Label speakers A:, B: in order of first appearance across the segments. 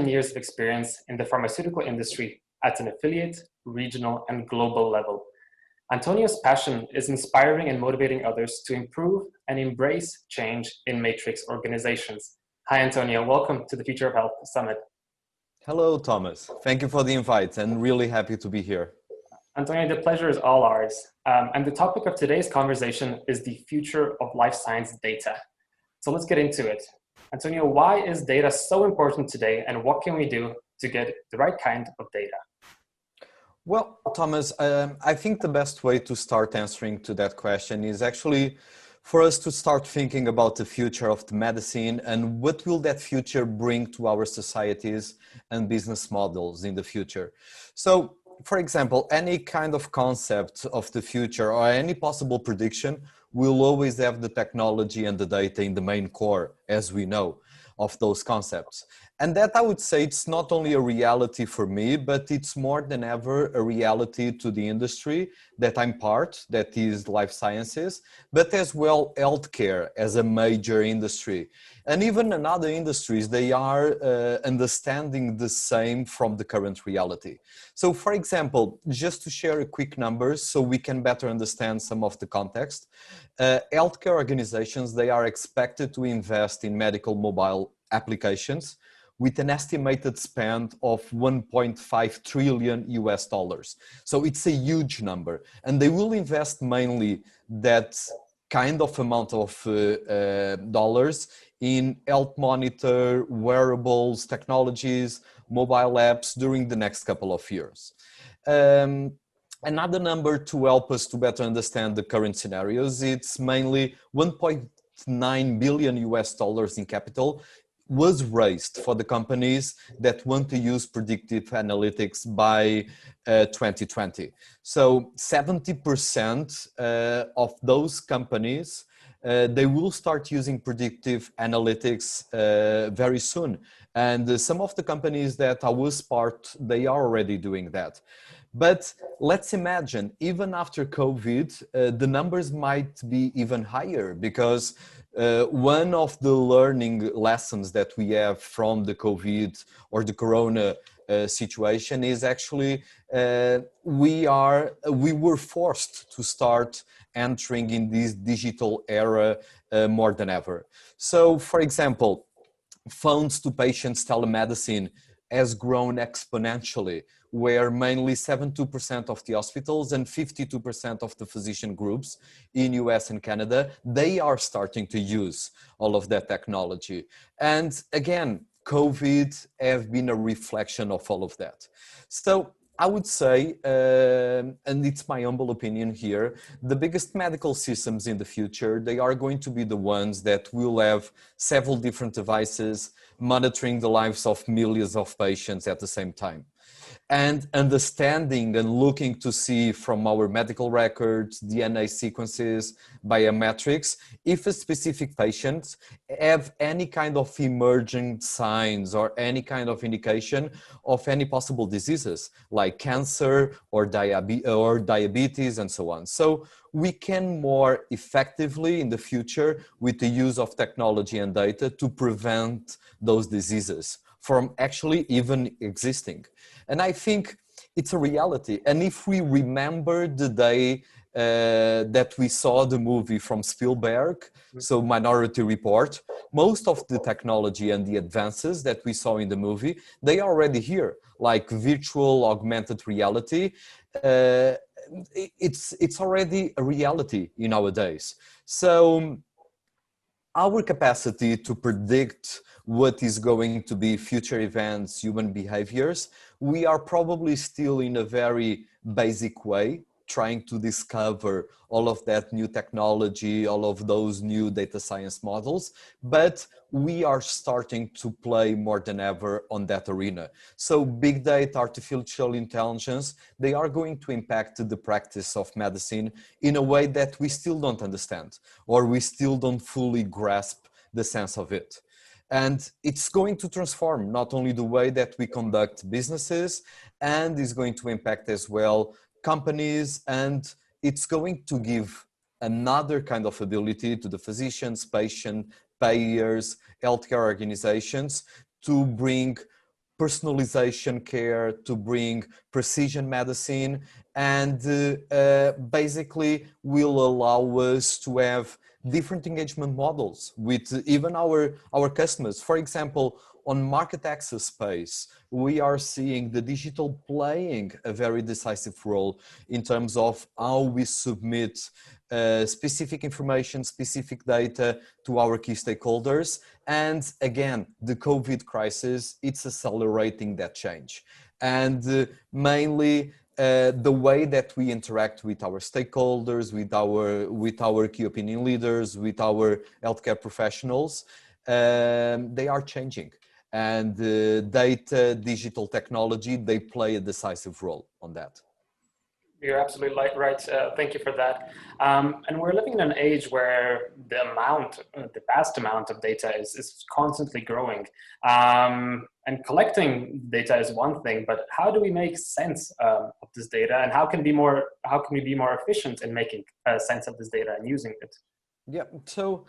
A: years of experience in the pharmaceutical industry at an affiliate, regional, and global level. Antonio's passion is inspiring and motivating others to improve and embrace change in matrix organizations. Hi, Antonio. Welcome to the Future of Health Summit.
B: Hello, Thomas. Thank you for the invite and really happy to be here.
A: Antonio, the pleasure is all ours. And the topic of today's conversation is the future of life science data. So let's get into it. Antonio, why is data so important today, and what can we do to get the right kind of data?
B: Well, Thomas, I think the best way to start answering to that question is actually for us to start thinking about the future of the medicine and what will that future bring to our societies and business models in the future. So, for example, any kind of concept of the future or any possible prediction will always have the technology and the data in the main core, as we know, of those concepts. And that, I would say, it's not only a reality for me, but it's more than ever a reality to the industry that I'm part, that is life sciences, but as well healthcare as a major industry. And even in other industries, they are understanding the same from the current reality. So for example, just to share a quick numbers so we can better understand some of the context, healthcare organizations, they are expected to invest in medical mobile applications with an estimated spend of 1.5 trillion US dollars. So it's a huge number, and they will invest mainly that kind of amount of dollars in health monitor, wearables, technologies, mobile apps during the next couple of years. Another number to help us to better understand the current scenarios, it's mainly 1.9 billion US dollars in capital was raised for the companies that want to use predictive analytics by 2020. So 70% of those companies, they will start using predictive analytics very soon. And some of the companies that I was part, they are already doing that. But let's imagine, even after COVID, the numbers might be even higher because one of the learning lessons that we have from the COVID or the Corona situation is actually we were forced to start entering in this digital era more than ever. So, for example, phones to patients telemedicine has grown exponentially, where mainly 72% of the hospitals and 52% of the physician groups in US and Canada, they are starting to use all of that technology. And again, COVID have been a reflection of all of that. So I would say, and it's my humble opinion here, the biggest medical systems in the future, they are going to be the ones that will have several different devices monitoring the lives of millions of patients at the same time. And understanding and looking to see from our medical records, DNA sequences, biometrics, if a specific patient have any kind of emerging signs or any kind of indication of any possible diseases like cancer or diabetes and so on. So we can more effectively in the future with the use of technology and data to prevent those diseases from actually even existing. And I think it's a reality. And if we remember the day that we saw the movie from Spielberg, so Minority Report, most of the technology and the advances that we saw in the movie, they are already here, like virtual augmented reality. It's already a reality in our days. So our capacity to predict what is going to be future events, human behaviors, we are probably still in a very basic way, trying to discover all of that new technology, all of those new data science models, but we are starting to play more than ever on that arena. So big data, artificial intelligence, they are going to impact the practice of medicine in a way that we still don't understand, or we still don't fully grasp the sense of it. And it's going to transform not only the way that we conduct businesses, and is going to impact as well companies, and it's going to give another kind of ability to the physicians, patients, payers, healthcare organizations to bring personalization care, to bring precision medicine, and basically will allow us to have different engagement models with even our customers. For example, on market access space, we are seeing the digital playing a very decisive role in terms of how we submit specific information, specific data to our key stakeholders. And again, the COVID crisis, it's accelerating that change. And mainly the way that we interact with our stakeholders, with our key opinion leaders, with our healthcare professionals, they are changing. And data, digital technology, they play a decisive role on that.
A: You're absolutely right. Thank you for that. And we're living in an age where the vast amount of data is constantly growing. And collecting data is one thing, but how do we make sense of this data, and how can we be more efficient in making sense of this data and using it?
B: Yeah, so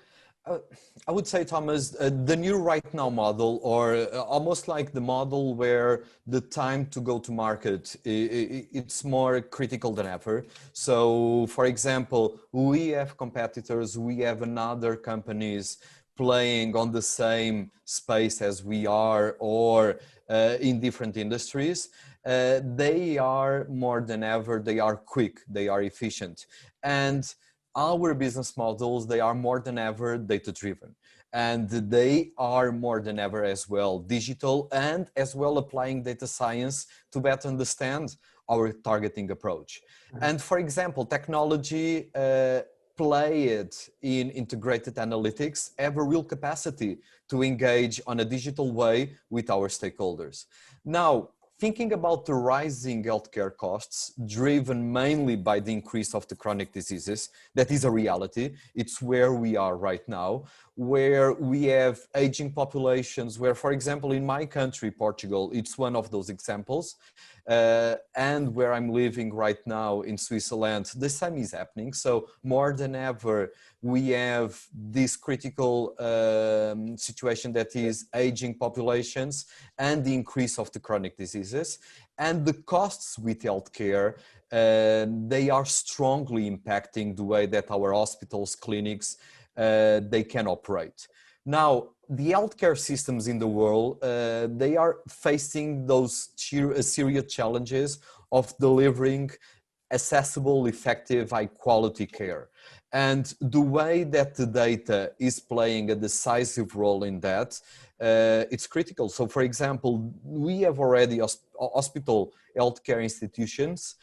B: I would say, Thomas, the new right now model, or almost like the model where the time to go to market, it's more critical than ever. So, for example, we have competitors, we have another companies playing on the same space as we are, or in different industries. They are more than ever, they are quick, they are efficient. And our business models, they are more than ever data driven, and they are more than ever as well digital, and as well applying data science to better understand our targeting approach. And for example, technology played in integrated analytics have a real capacity to engage on a digital way with our stakeholders. Now, thinking about the rising healthcare costs, driven mainly by the increase of the chronic diseases, that is a reality. It's where we are right now, where we have aging populations, where, for example, in my country, Portugal, it's one of those examples. And where I'm living right now in Switzerland, the same is happening. So more than ever, we have this critical situation that is aging populations and the increase of the chronic diseases. And the costs with healthcare, they are strongly impacting the way that our hospitals, clinics, they can operate. Now, the healthcare systems in the world, they are facing those serious challenges of delivering accessible, effective, high quality care. And the way that the data is playing a decisive role in that, it's critical. So for example, we have already hospital healthcare institutions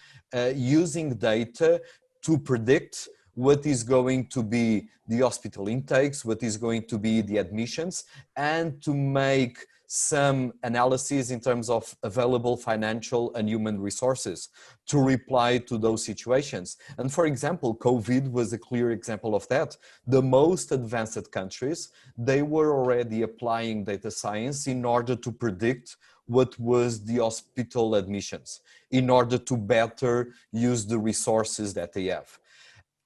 B: using data to predict what is going to be the hospital intakes, what is going to be the admissions, and to make some analysis in terms of available financial and human resources to reply to those situations. And for example, COVID was a clear example of that. The most advanced countries, they were already applying data science in order to predict what was the hospital admissions, in order to better use the resources that they have.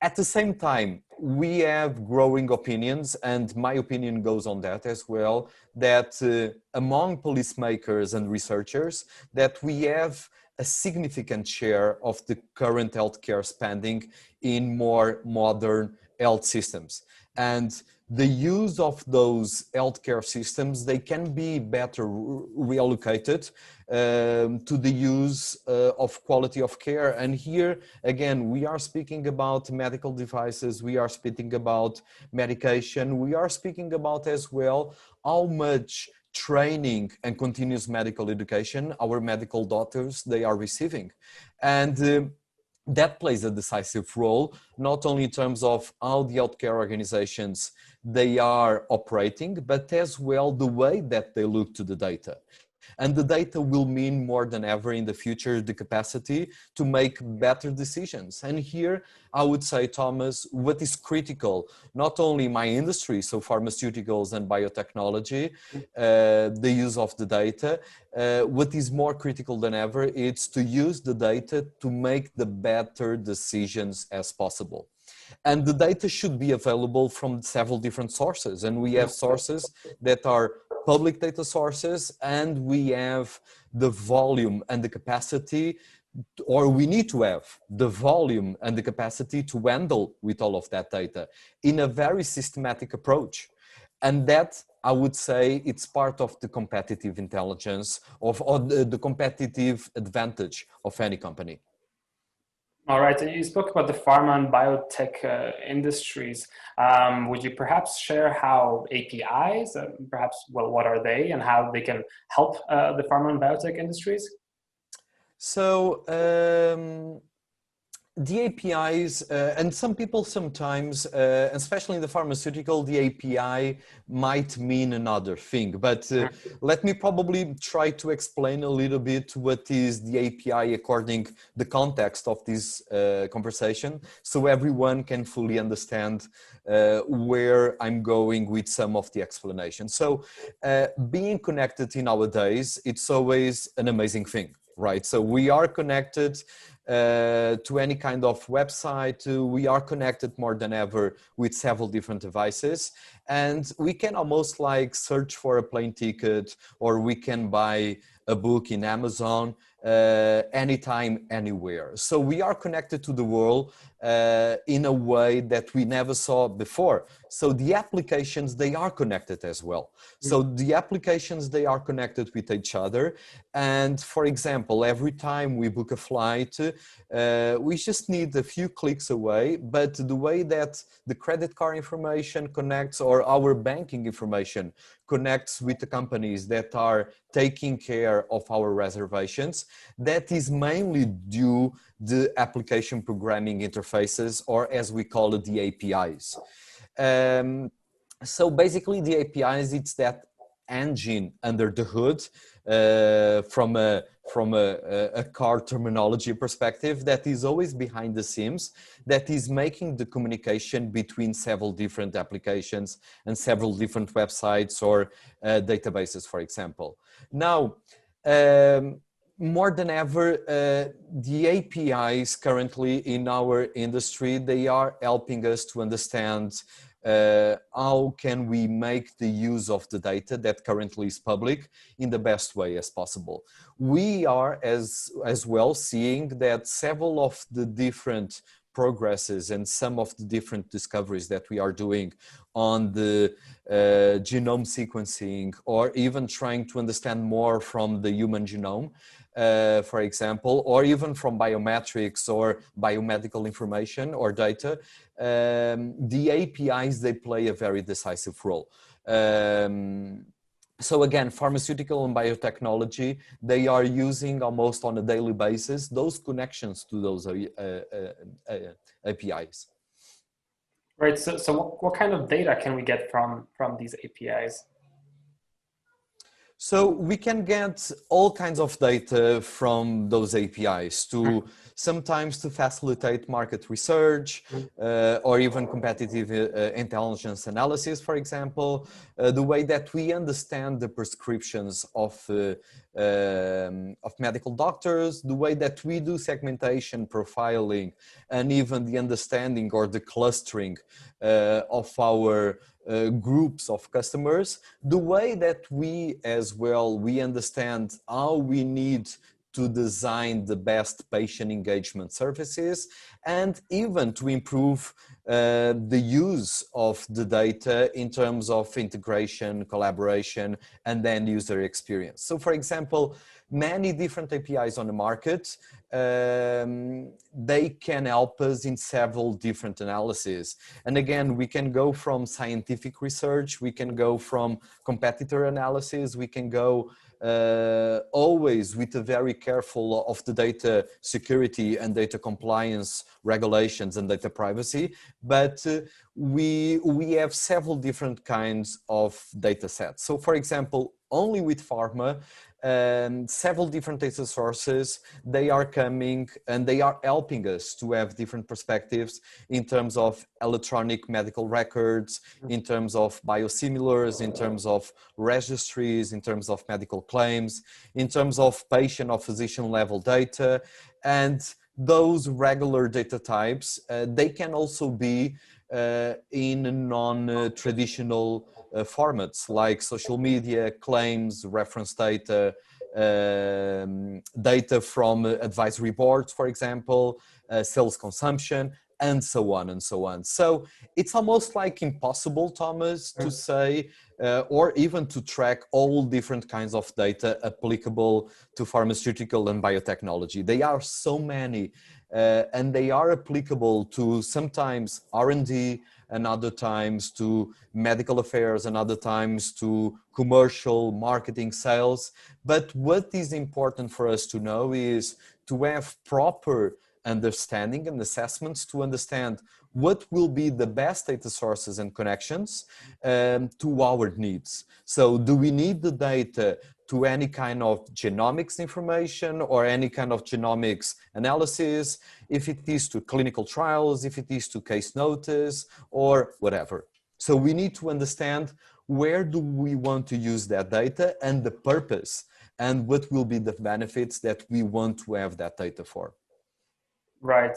B: At the same time, we have growing opinions, and my opinion goes on that as well, that among policymakers and researchers, that we have a significant share of the current healthcare spending in more modern health systems. And the use of those healthcare systems, they can be better reallocated to the use of quality of care. And here, again, we are speaking about medical devices, we are speaking about medication, we are speaking about as well how much training and continuous medical education our medical doctors, they are receiving. And that plays a decisive role, not only in terms of how the healthcare organizations they are operating, but as well the way that they look to the data. And the data will mean more than ever in the future the capacity to make better decisions. And here I would say, Thomas, what is critical, not only in my industry, so pharmaceuticals and biotechnology, the use of the data, what is more critical than ever, it's to use the data to make the better decisions as possible. And the data should be available from several different sources. And we have sources that are public data sources, and we have the volume and the capacity, or we need to have the volume and the capacity to handle with all of that data in a very systematic approach. And that, I would say, it's part of the competitive intelligence or the competitive advantage of any company.
A: All right, and you spoke about the pharma and biotech industries. Would you perhaps share how APIs, perhaps, well, what are they and how they can help the pharma and biotech industries?
B: So the APIs, and some people sometimes, especially in the pharmaceutical, the API might mean another thing. But let me probably try to explain a little bit what is the API according the context of this conversation, so everyone can fully understand where I'm going with some of the explanation. So being connected in nowadays, it's always an amazing thing, right? So we are connected to any kind of website. We are connected more than ever with several different devices, and we can almost like search for a plane ticket, or we can buy a book in Amazon anytime, anywhere. So we are connected to the world in a way that we never saw before. So the applications, they are connected as well. So the applications, they are connected with each other. And for example, every time we book a flight, we just need a few clicks away. But the way that the credit card information connects, or our banking information connects with the companies that are taking care of our reservations, that is mainly due the application programming interfaces, or as we call it, the APIs. So basically the APIs, it's that engine under the hood from a car terminology perspective that is always behind the scenes, that is making the communication between several different applications and several different websites or databases, for example. Now, more than ever, the APIs currently in our industry, they are helping us to understand how can we make the use of the data that currently is public in the best way as possible. We are as well seeing that several of the different progresses and some of the different discoveries that we are doing on the genome sequencing, or even trying to understand more from the human genome, for example, or even from biometrics or biomedical information or data, the APIs, they play a very decisive role. So again, pharmaceutical and biotechnology, they are using almost on a daily basis those connections to those APIs.
A: Right, so what kind of data can we get from these APIs?
B: So we can get all kinds of data from those APIs to sometimes to facilitate market research or even competitive intelligence analysis, for example, the way that we understand the prescriptions of medical doctors, the way that we do segmentation, profiling, and even the understanding or the clustering of our groups of customers, the way that we as well, we understand how we need to design the best patient engagement services, and even to improve the use of the data in terms of integration, collaboration, and then user experience. So for example, many different APIs on the market, they can help us in several different analyses. And again, we can go from scientific research, we can go from competitor analysis, we can go always with a very careful of the data security and data compliance regulations and data privacy, but we have several different kinds of data sets. So for example, only with pharma, several different data sources, they are coming and they are helping us to have different perspectives in terms of electronic medical records, in terms of biosimilars, in terms of registries, in terms of medical claims, in terms of patient or physician level data. And those regular data types, they can also be in non-traditional formats like social media, claims, reference data, data from advisory boards, for example, sales consumption, and so on and so on. So it's almost like impossible, Thomas, to say or even to track all different kinds of data applicable to pharmaceutical and biotechnology. They are so many, and they are applicable to sometimes R&D, and other times to medical affairs, and other times to commercial, marketing, sales. But what is important for us to know is to have proper understanding and assessments to understand what will be the best data sources and connections to our needs. So do we need the data to any kind of genomics information or any kind of genomics analysis, if it is to clinical trials, if it is to case notice, or whatever. So we need to understand where do we want to use that data and the purpose, and what will be the benefits that we want to have that data for.
A: Right.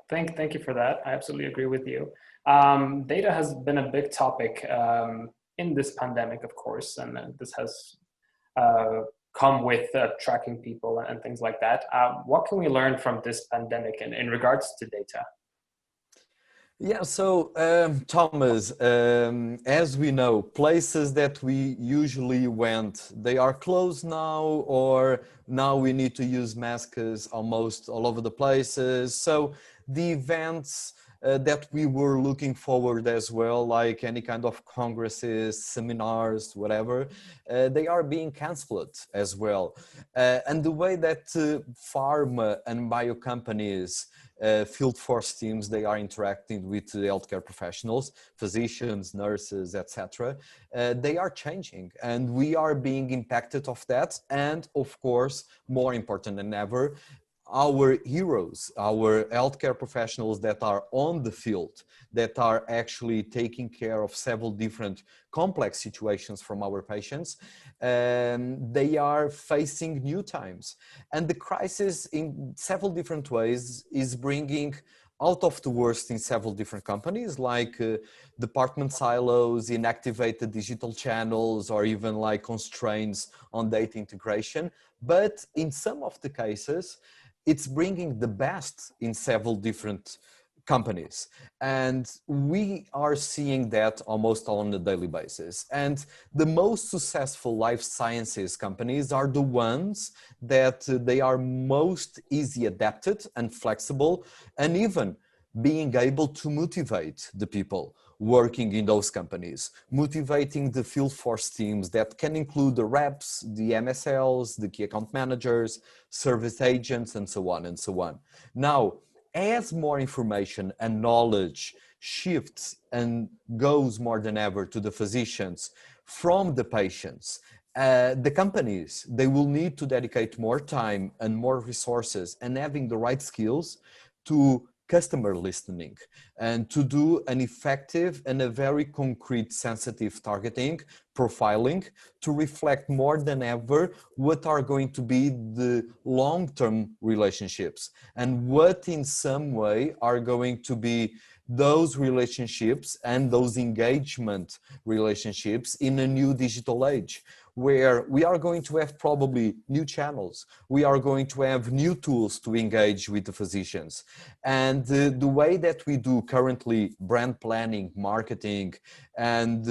A: Thank you for that. I absolutely agree with you. Data has been a big topic in this pandemic, of course, and this has come with tracking people and things like that. What can we learn from this pandemic in regards to data?
B: Yeah, so Thomas, as we know, places that we usually went, they are closed now, or now we need to use masks almost all over the places. So the events that we were looking forward as well, like any kind of congresses, seminars, whatever, they are being cancelled as well. And the way that pharma and bio companies field force teams, they are interacting with the healthcare professionals, physicians, nurses, etc. They are changing, and we are being impacted of that. And of course, more important than ever, our heroes, our healthcare professionals that are on the field, that are actually taking care of several different complex situations from our patients, they are facing new times. And the crisis in several different ways is bringing out of the worst in several different companies, like department silos, inactivated digital channels, or even like constraints on data integration. But in some of the cases, it's bringing the best in several different companies. And we are seeing that almost on a daily basis. And the most successful life sciences companies are the ones that they are most easy adapted and flexible, and even being able to motivate the people working in those companies, motivating the field force teams that can include the reps, the MSLs, the key account managers, service agents, and so on and so on. Now, as more information and knowledge shifts and goes more than ever to the physicians from the patients, the companies, they will need to dedicate more time and more resources and having the right skills to customer listening and to do an effective and a very concrete sensitive targeting profiling to reflect more than ever what are going to be the long-term relationships and what in some way are going to be those relationships and those engagement relationships in a new digital age, where we are going to have probably new channels, we are going to have new tools to engage with the physicians. And the way that we do currently brand planning, marketing, and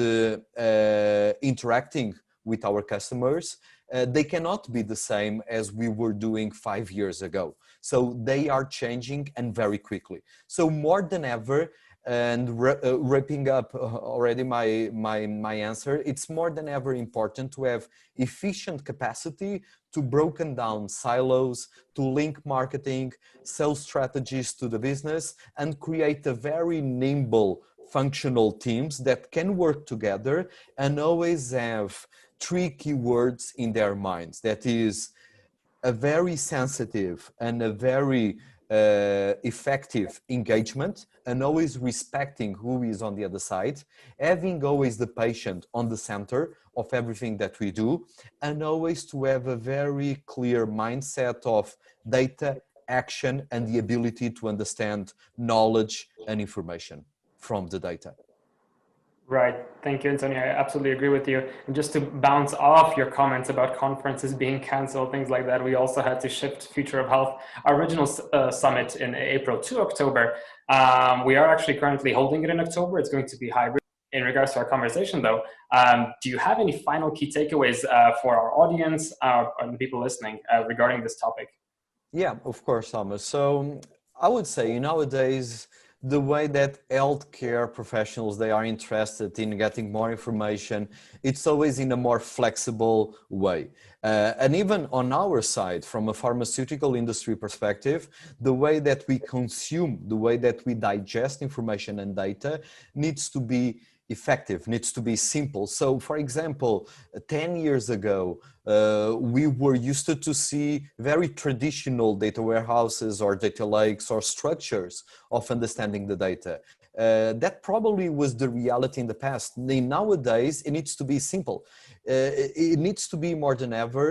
B: interacting with our customers, they cannot be the same as we were doing 5 years ago. So they are changing, and very quickly. So more than ever, and wrapping up already my answer, it's more than ever important to have efficient capacity to broken down silos, to link marketing, sales strategies to the business, and create a very nimble functional teams that can work together and always have 3 keywords in their minds. That is a very sensitive and a very effective engagement, and always respecting who is on the other side, having always the patient on the center of everything that we do, and always to have a very clear mindset of data, action, and the ability to understand knowledge and information from the data.
A: Right. Thank you, Antonio. I absolutely agree with you. And just to bounce off your comments about conferences being canceled, things like that, we also had to shift Future of Health, our original summit in April to October. We are actually currently holding it in October. It's going to be hybrid. In regards to our conversation, though, do you have any final key takeaways for our audience and the people listening regarding this topic?
B: Yeah, of course, Thomas. So I would say nowadays, the way that healthcare professionals, they are interested in getting more information, it's always in a more flexible way. And even on our side, from a pharmaceutical industry perspective, the way that we consume, the way that we digest information and data needs to be effective, needs to be simple. So for example, 10 years ago, we were used to see very traditional data warehouses or data lakes or structures of understanding the data. That probably was the reality in the past. Nowadays, it needs to be simple. It needs to be more than ever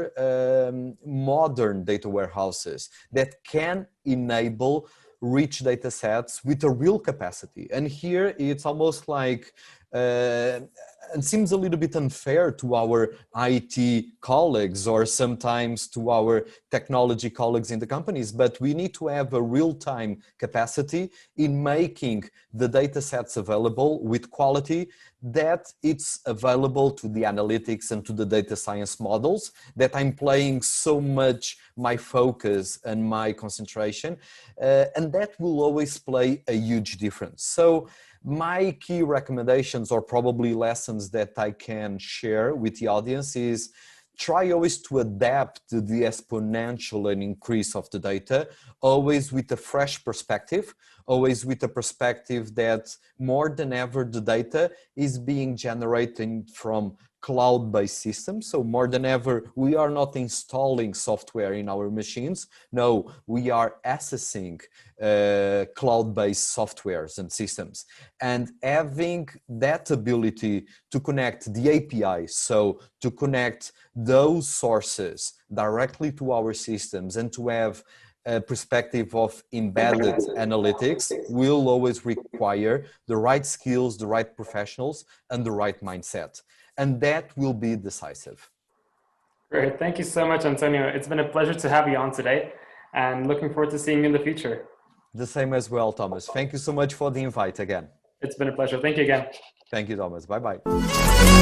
B: modern data warehouses that can enable rich data sets with a real capacity. And here it's almost like it seems a little bit unfair to our IT colleagues or sometimes to our technology colleagues in the companies, but we need to have a real-time capacity in making the data sets available with quality that it's available to the analytics and to the data science models that I'm playing so much my focus and my concentration, and that will always play a huge difference. So my key recommendations or probably lessons that I can share with the audience is try always to adapt to the exponential and increase of the data, always with a fresh perspective, always with a perspective that more than ever the data is being generated from cloud-based systems. So more than ever, we are not installing software in our machines. No, we are accessing cloud-based softwares and systems. And having that ability to connect the APIs, so to connect those sources directly to our systems and to have a perspective of embedded analytics will always require the right skills, the right professionals, and the right mindset. And that will be decisive.
A: Great. Thank you so much, Antonio. It's been a pleasure to have you on today and looking forward to seeing you in the future.
B: The same as well, Thomas. Thank you so much for the invite again.
A: It's been a pleasure. Thank you again.
B: Thank you, Thomas. Bye-bye.